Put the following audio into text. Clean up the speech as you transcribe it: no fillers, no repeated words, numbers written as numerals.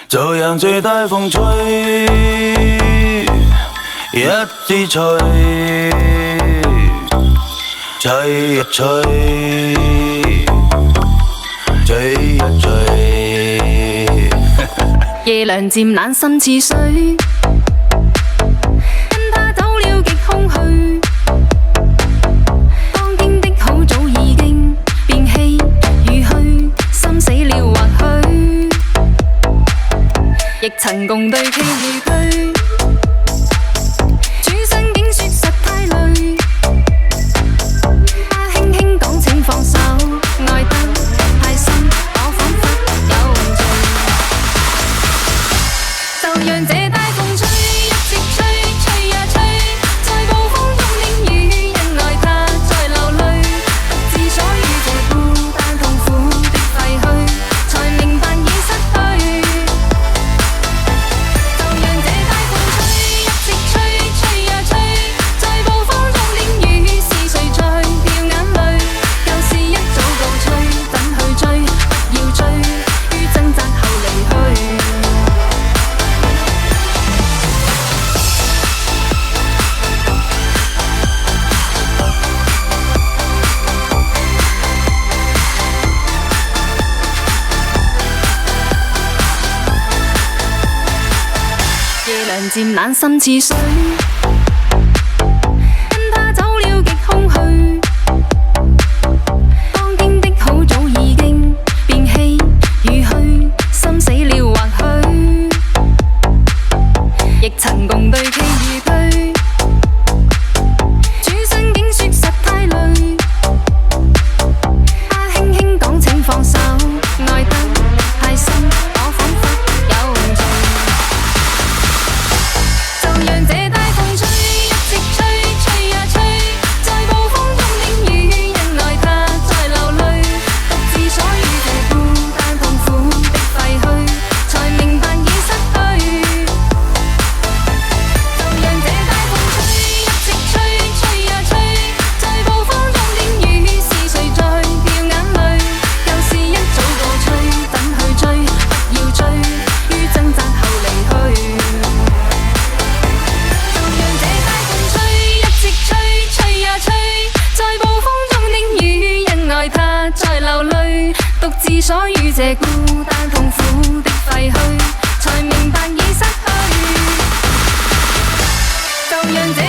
就讓這大風吹，一直吹，吹呀吹，吹呀吹。夜涼漸冷心似水，跟他走了極空虛。當天的好早已經變氣如虛，心死了或許，亦曾共對傾與居。轉身竟說實太累，他輕輕講請放手，愛得太深，我彷彿有罪。就讓這大風吹，一直吹，吹呀吹，在暴風中的雨，因愛他在流淚，獨自所遇這孤單痛苦的廢墟，才明白已失去。就讓這大風吹，一直吹，吹呀吹，在暴風中的雨，是誰在掉眼淚？舊事一早告吹，怎去追？不要追，於掙扎後離去。夜涼漸冷心似水，跟他走了極空虛。當天的好早已經變氣如虛，心死了或許，亦曾共對傾與居。轉身竟說實太累，他輕輕講請放手，愛得太深，我彷彿有罪。就讓這大風吹，一直吹，吹呀吹，在暴風中的雨，因愛他在流淚，獨自所遇這孤單痛苦的廢墟，才明白已失去。就讓這大風吹，一直吹，吹呀吹，在暴風中的雨，是誰在掉眼淚？舊事一早告吹，怎去追？不要追，於掙扎後離去。就讓這大風吹，一直吹，吹呀吹，在暴風中的雨，因愛他在流淚，獨自所遇這孤單痛苦的廢墟，才明白已失去。就讓這